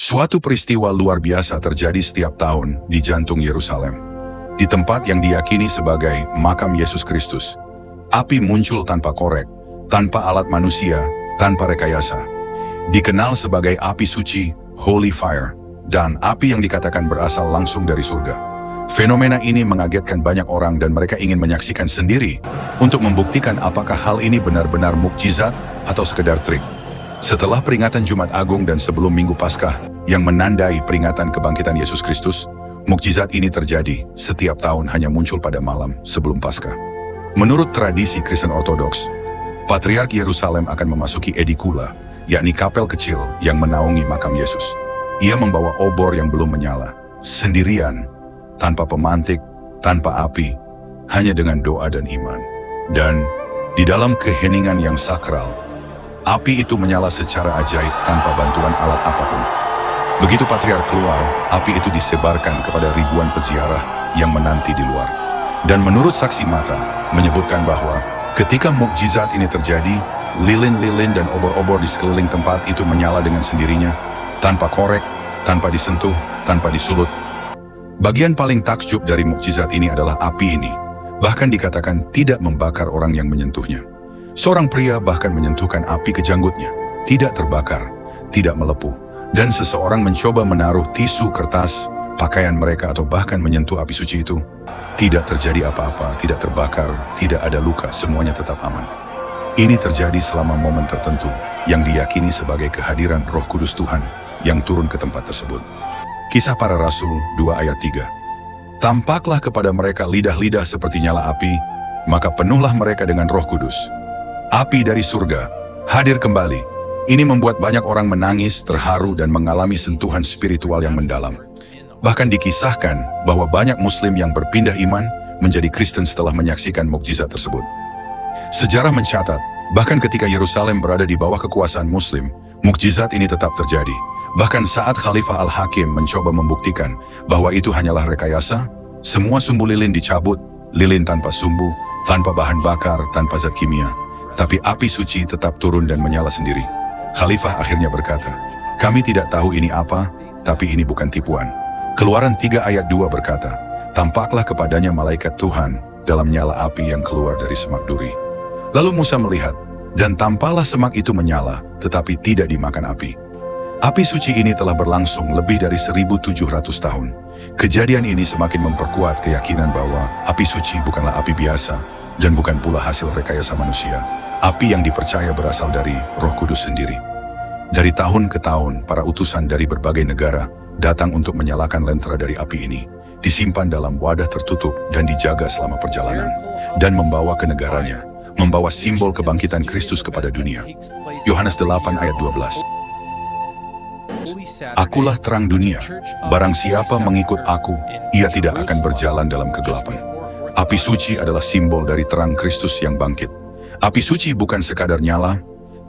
Suatu peristiwa luar biasa terjadi setiap tahun di jantung Yerusalem. Di tempat yang diyakini sebagai makam Yesus Kristus, api muncul tanpa korek, tanpa alat manusia, tanpa rekayasa. Dikenal sebagai api suci, Holy Fire, dan api yang dikatakan berasal langsung dari surga. Fenomena ini mengagetkan banyak orang dan mereka ingin menyaksikan sendiri untuk membuktikan apakah hal ini benar-benar mukjizat atau sekedar trik. Setelah peringatan Jumat Agung dan sebelum Minggu Paskah yang menandai peringatan kebangkitan Yesus Kristus, mukjizat ini terjadi setiap tahun hanya muncul pada malam sebelum Paskah. Menurut tradisi Kristen Ortodoks, Patriark Yerusalem akan memasuki edikula, yakni kapel kecil yang menaungi makam Yesus. Ia membawa obor yang belum menyala, sendirian, tanpa pemantik, tanpa api, hanya dengan doa dan iman. Dan di dalam keheningan yang sakral, api itu menyala secara ajaib tanpa bantuan alat apapun. Begitu Patriark keluar, api itu disebarkan kepada ribuan peziarah yang menanti di luar. Dan menurut saksi mata, menyebutkan bahwa ketika mukjizat ini terjadi, lilin-lilin dan obor-obor di sekeliling tempat itu menyala dengan sendirinya, tanpa korek, tanpa disentuh, tanpa disulut. Bagian paling takjub dari mukjizat ini adalah api ini, bahkan dikatakan tidak membakar orang yang menyentuhnya. Seorang pria bahkan menyentuhkan api ke janggutnya, tidak terbakar, tidak melepuh, dan seseorang mencoba menaruh tisu, kertas, pakaian mereka atau bahkan menyentuh api suci itu. Tidak terjadi apa-apa, tidak terbakar, tidak ada luka, semuanya tetap aman. Ini terjadi selama momen tertentu yang diyakini sebagai kehadiran Roh Kudus Tuhan yang turun ke tempat tersebut. Kisah Para Rasul 2 ayat 3. Tampaklah kepada mereka lidah-lidah seperti nyala api, maka penuhlah mereka dengan Roh Kudus. Api dari surga hadir kembali. Ini membuat banyak orang menangis, terharu, dan mengalami sentuhan spiritual yang mendalam. Bahkan dikisahkan bahwa banyak Muslim yang berpindah iman menjadi Kristen setelah menyaksikan mukjizat tersebut. Sejarah mencatat, bahkan ketika Yerusalem berada di bawah kekuasaan Muslim, mukjizat ini tetap terjadi. Bahkan saat Khalifah Al-Hakim mencoba membuktikan bahwa itu hanyalah rekayasa, semua sumbu lilin dicabut, lilin tanpa sumbu, tanpa bahan bakar, tanpa zat kimia. Tapi api suci tetap turun dan menyala sendiri. Khalifah akhirnya berkata, "Kami tidak tahu ini apa, tapi ini bukan tipuan." Keluaran 3 ayat 2 berkata, "Tampaklah kepadanya malaikat Tuhan dalam nyala api yang keluar dari semak duri." Lalu Musa melihat, dan tampaklah semak itu menyala, tetapi tidak dimakan api. Api suci ini telah berlangsung lebih dari 1700 tahun. Kejadian ini semakin memperkuat keyakinan bahwa api suci bukanlah api biasa, dan bukan pula hasil rekayasa manusia. Api yang dipercaya berasal dari Roh Kudus sendiri. Dari tahun ke tahun, para utusan dari berbagai negara datang untuk menyalakan lentera dari api ini, disimpan dalam wadah tertutup dan dijaga selama perjalanan, dan membawa ke negaranya, membawa simbol kebangkitan Kristus kepada dunia. Yohanes 8 ayat 12. Akulah terang dunia, barang siapa mengikut aku, ia tidak akan berjalan dalam kegelapan. Api suci adalah simbol dari terang Kristus yang bangkit. Api suci bukan sekadar nyala,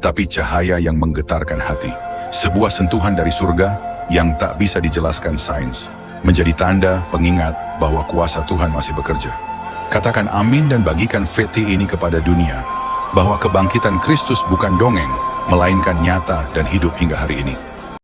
tapi cahaya yang menggetarkan hati. Sebuah sentuhan dari surga yang tak bisa dijelaskan sains, menjadi tanda pengingat bahwa kuasa Tuhan masih bekerja. Katakan amin dan bagikan VT ini kepada dunia, bahwa kebangkitan Kristus bukan dongeng, melainkan nyata dan hidup hingga hari ini.